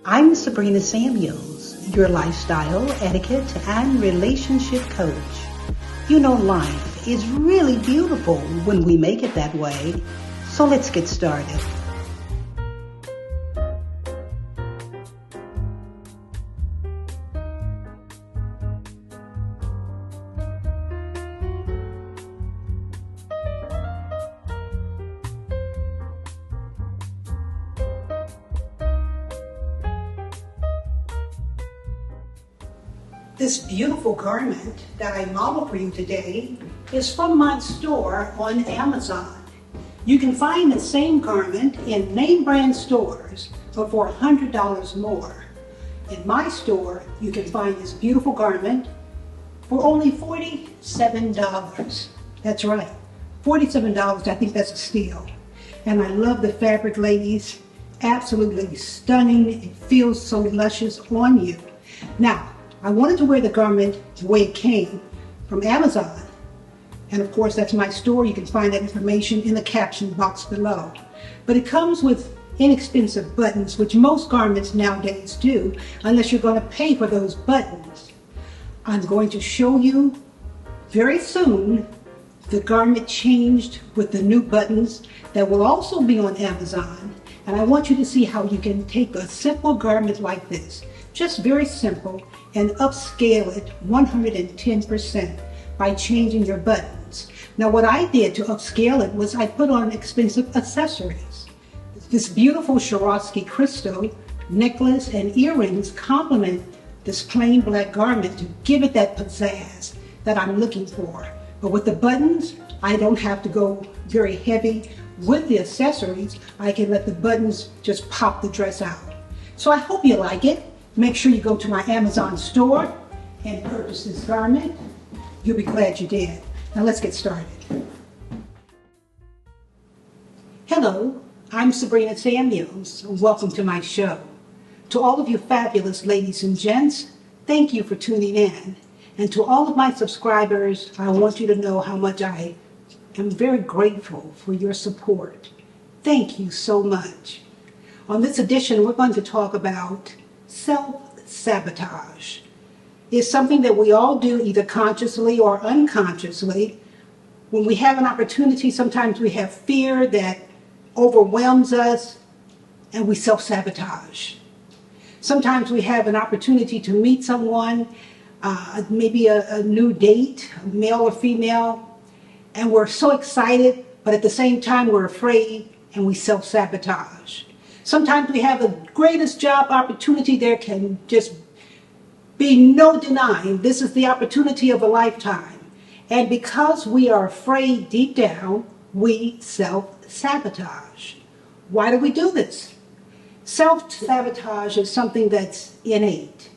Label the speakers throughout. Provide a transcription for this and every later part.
Speaker 1: I'm Sabrina Samuels, your lifestyle, etiquette, and relationship coach. You know, life is really beautiful when we make it that way. So let's get started. This beautiful garment that I model for you today is from my store on Amazon. You can find the same garment in name brand stores, but for $100 more. In my store, you can find this beautiful garment for only $47. That's right, $47. I think that's a steal. And I love the fabric, ladies. Absolutely stunning. It feels so luscious on you. Now, I wanted to wear the garment the way it came from Amazon. And of course, that's my store. You can find that information in the caption box below. But it comes with inexpensive buttons, which most garments nowadays do, unless you're going to pay for those buttons. I'm going to show you very soon the garment changed with the new buttons that will also be on Amazon. And I want you to see how you can take a simple garment like this, just very simple, and upscale it 110% by changing your buttons. Now what I did to upscale it was I put on expensive accessories. This beautiful Swarovski crystal necklace and earrings complement this plain black garment to give it that pizzazz that I'm looking for. But with the buttons, I don't have to go very heavy with the accessories. I can let the buttons just pop the dress out. So I hope you like it. Make sure you go to my Amazon store and purchase this garment. You'll be glad you did. Now let's get started. Hello, I'm Sabrina Samuels. Welcome to my show. To all of you fabulous ladies and gents, thank you for tuning in. And to all of my subscribers, I want you to know how much I am very grateful for your support. Thank you so much. On this edition, we're going to talk about self-sabotage. It's something that we all do either consciously or unconsciously. When we have an opportunity, sometimes we have fear that overwhelms us and we self-sabotage. Sometimes we have an opportunity to meet someone, maybe a new date, male or female, and we're so excited, but at the same time we're afraid and we self-sabotage. Sometimes we have the greatest job opportunity. There can just be no denying this is the opportunity of a lifetime. And because we are afraid deep down, we self-sabotage. Why do we do this? Self-sabotage is something that's innate.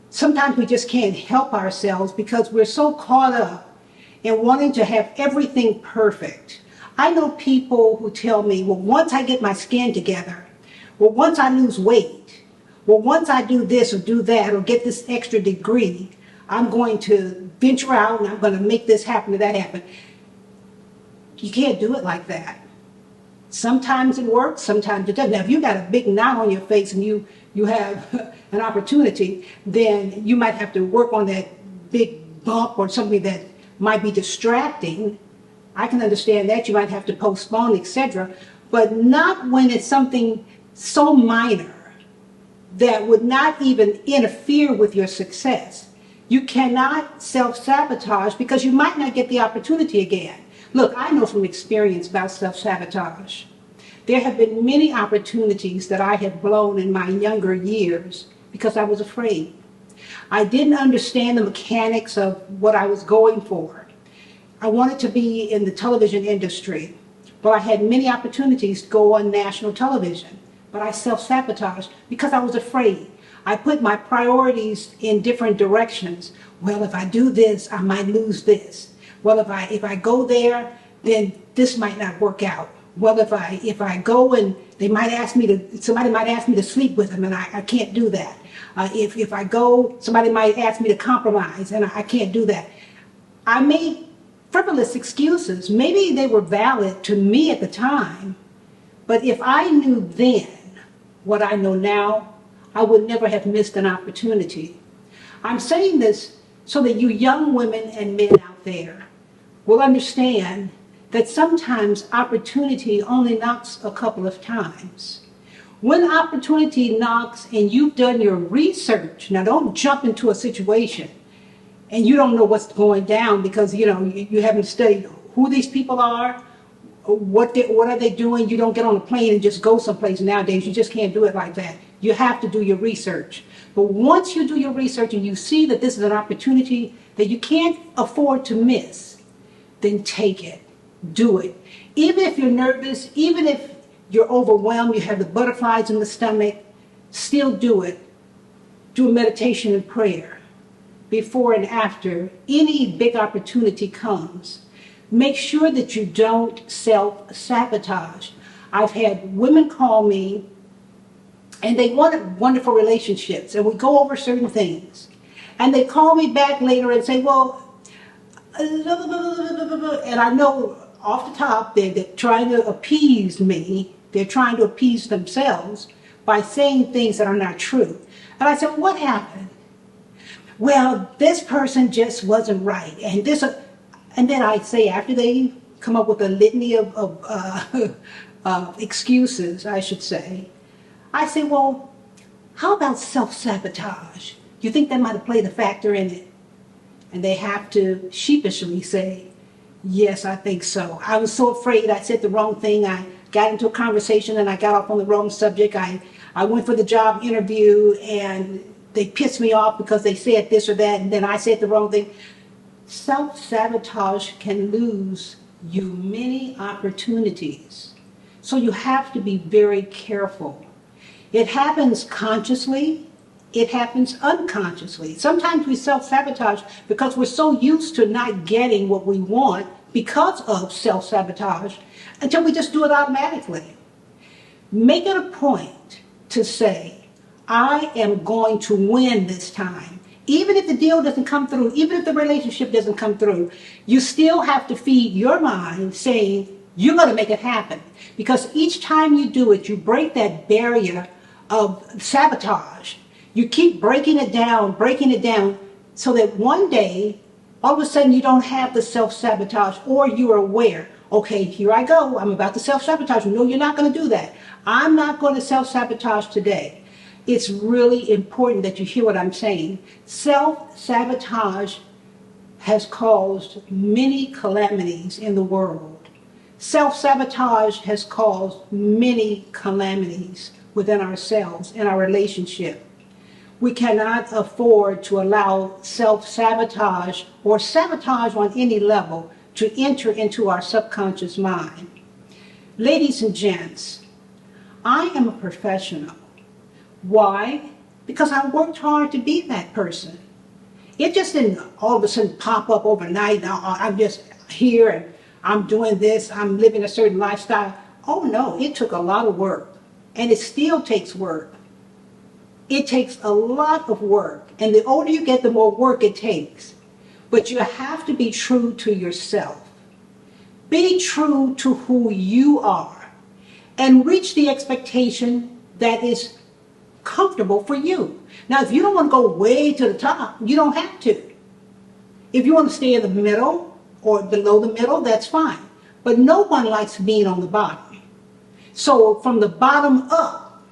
Speaker 1: Sometimes we just can't help ourselves because we're so caught up in wanting to have everything perfect. I know people who tell me, well, once I get my skin together, well, once I lose weight, well, once I do this or do that or get this extra degree, I'm going to venture out and I'm going to make this happen or that happen. You can't do it like that. Sometimes it works, sometimes it doesn't. Now, if you got a big knot on your face and you have an opportunity, then you might have to work on that big bump or something that might be distracting. I can understand that. You might have to postpone, etc. But not when it's something so minor that would not even interfere with your success. You cannot self-sabotage because you might not get the opportunity again. Look, I know from experience about self-sabotage. There have been many opportunities that I have blown in my younger years because I was afraid. I didn't understand the mechanics of what I was going for. I wanted to be in the television industry, but I had many opportunities to go on national television, but I self-sabotaged because I was afraid. I put my priorities in different directions. Well, if I do this, I might lose this. Well, if I go there, then this might not work out. Well, if I go and somebody might ask me to sleep with them, and I can't do that. If I go, somebody might ask me to compromise, and I can't do that. I made frivolous excuses. Maybe they were valid to me at the time, but if I knew then what I know now, I would never have missed an opportunity. I'm saying this so that you young women and men out there will understand that sometimes opportunity only knocks a couple of times. When opportunity knocks and you've done your research, now don't jump into a situation and you don't know what's going down because you haven't studied who these people are, what are they doing. You don't get on a plane and just go someplace nowadays. You just can't do it like that. You have to do your research. But once you do your research and you see that this is an opportunity that you can't afford to miss, then take it. Do it. Even if you're nervous, even if you're overwhelmed, you have the butterflies in the stomach, still do it. Do a meditation and prayer before and after any big opportunity comes. Make sure that you don't self-sabotage. I've had women call me and they wanted wonderful relationships and we go over certain things. And they call me back later and say, well, and I know off the top they're trying to appease me. They're trying to appease themselves by saying things that are not true. And I said, what happened? Well, this person just wasn't right. And then I say, after they come up with a litany of excuses, I should say, I say, well, how about self-sabotage? You think that might have played a factor in it? And they have to sheepishly say, yes, I think so. I was so afraid I said the wrong thing. I got into a conversation and I got off on the wrong subject. I went for the job interview and they pissed me off because they said this or that and then I said the wrong thing. Self-sabotage can lose you many opportunities. So you have to be very careful. It happens consciously. It happens unconsciously. Sometimes we self-sabotage because we're so used to not getting what we want because of self-sabotage until we just do it automatically. Make it a point to say, I am going to win this time. Even if the deal doesn't come through, even if the relationship doesn't come through, you still have to feed your mind saying, you're going to make it happen. Because each time you do it, you break that barrier of sabotage. You keep breaking it down, so that one day, all of a sudden you don't have the self-sabotage, or you are aware, okay, here I go, I'm about to self-sabotage. No, you're not going to do that. I'm not going to self-sabotage today. It's really important that you hear what I'm saying. Self-sabotage has caused many calamities in the world. Self-sabotage has caused many calamities within ourselves and our relationship. We cannot afford to allow self-sabotage or sabotage on any level to enter into our subconscious mind. Ladies and gents, I am a professional. Why? Because I worked hard to be that person. It just didn't all of a sudden pop up overnight. Now I'm just here and I'm doing this, I'm living a certain lifestyle. Oh no, it took a lot of work. And it still takes work. It takes a lot of work. And the older you get, the more work it takes. But you have to be true to yourself. Be true to who you are. And reach the expectation that is comfortable for you. Now, if you don't want to go way to the top, you don't have to. If you want to stay in the middle or below the middle, that's fine. But no one likes being on the bottom. So from the bottom up,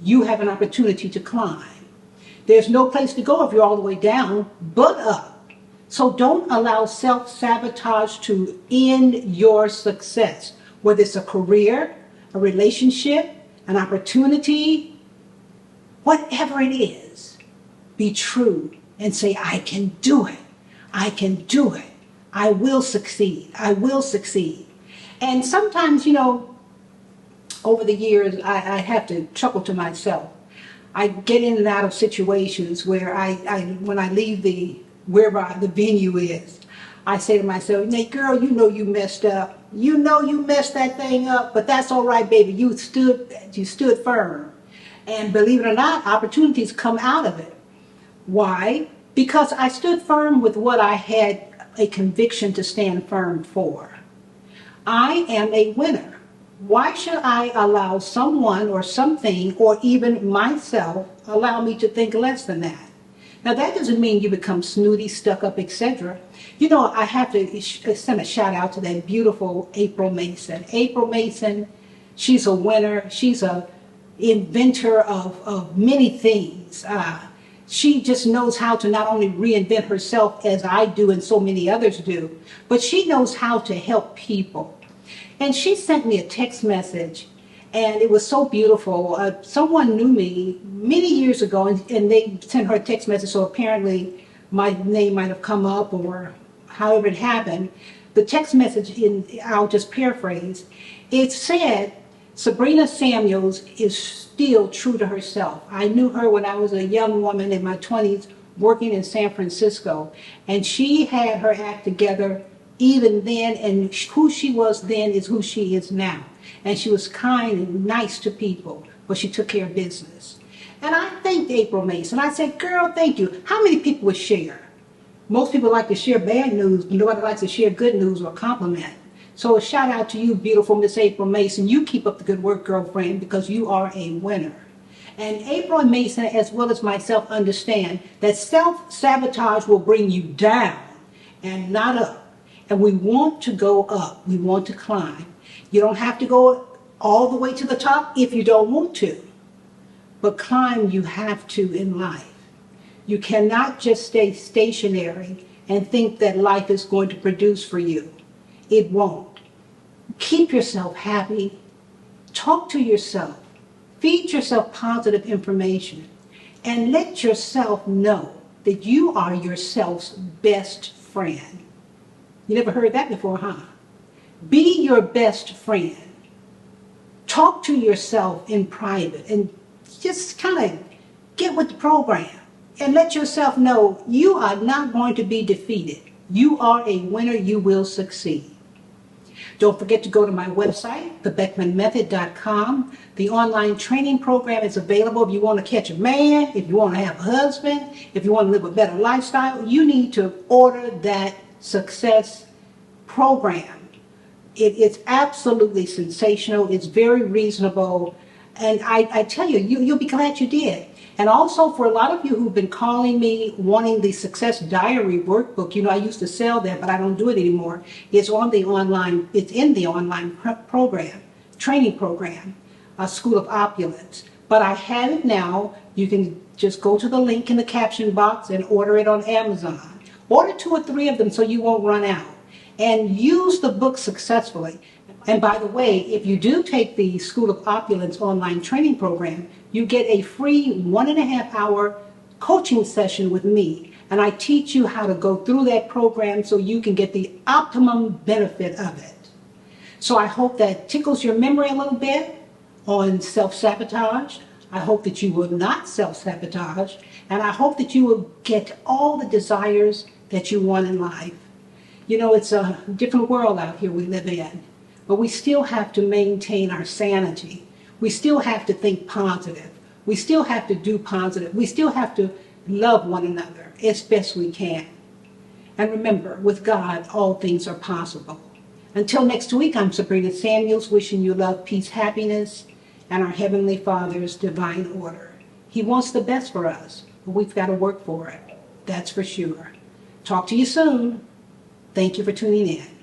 Speaker 1: you have an opportunity to climb. There's no place to go if you're all the way down, but up. So don't allow self-sabotage to end your success, whether it's a career, a relationship, an opportunity, whatever it is. Be true and say, I can do it. I can do it. I will succeed. I will succeed. And sometimes, over the years, I have to chuckle to myself. I get in and out of situations where when I leave wherever the venue is, I say to myself, Nate, girl, you know you messed up. You know you messed that thing up, but that's all right, baby. You stood firm. And believe it or not, opportunities come out of it. Why? Because I stood firm with what I had a conviction to stand firm for. I am a winner. Why should I allow someone or something or even myself allow me to think less than that? Now that doesn't mean you become snooty, stuck up, etc. You know, I have to send a shout out to that beautiful April Mason. April Mason, she's a winner. She's a inventor of many things. She just knows how to not only reinvent herself as I do and so many others do, but she knows how to help people. And she sent me a text message, and it was so beautiful. Someone knew me many years ago, and they sent her a text message, so apparently my name might have come up or however it happened. The text message, I'll just paraphrase, it said, Sabrina Samuels is still true to herself. I knew her when I was a young woman in my 20s working in San Francisco, and she had her act together even then, and who she was then is who she is now. And she was kind and nice to people, but she took care of business. And I thanked April Mason. I said, girl, thank you. How many people would share? Most people like to share bad news, but nobody likes to share good news or compliment. So a shout out to you, beautiful Miss April Mason. You keep up the good work, girlfriend, because you are a winner. And April and Mason, as well as myself, understand that self-sabotage will bring you down and not up. And we want to go up. We want to climb. You don't have to go all the way to the top if you don't want to. But climb you have to in life. You cannot just stay stationary and think that life is going to produce for you. It won't. Keep yourself happy. Talk to yourself. Feed yourself positive information. And let yourself know that you are yourself's best friend. You never heard that before, huh? Be your best friend. Talk to yourself in private and just kind of get with the program and let yourself know you are not going to be defeated. You are a winner. You will succeed. Don't forget to go to my website, thebeckmanmethod.com. The online training program is available if you want to catch a man, if you want to have a husband, if you want to live a better lifestyle. You need to order that success program. It's absolutely sensational. It's very reasonable. And I tell you, you'll be glad you did. And also for a lot of you who've been calling me wanting the Success Diary workbook, you know, I used to sell that, but I don't do it anymore. It's in the online program, training program, School of Opulence. But I have it now. You can just go to the link in the caption box and order it on Amazon. Order 2 or 3 of them so you won't run out. And use the book successfully. And by the way, if you do take the School of Opulence online training program, you get a free 1.5-hour coaching session with me. And I teach you how to go through that program so you can get the optimum benefit of it. So I hope that tickles your memory a little bit on self-sabotage. I hope that you will not self-sabotage. And I hope that you will get all the desires that you want in life. You know, it's a different world out here we live in. But we still have to maintain our sanity. We still have to think positive. We still have to do positive. We still have to love one another as best we can. And remember, with God, all things are possible. Until next week, I'm Sabrina Samuels, wishing you love, peace, happiness, and our Heavenly Father's divine order. He wants the best for us, but we've got to work for it. That's for sure. Talk to you soon. Thank you for tuning in.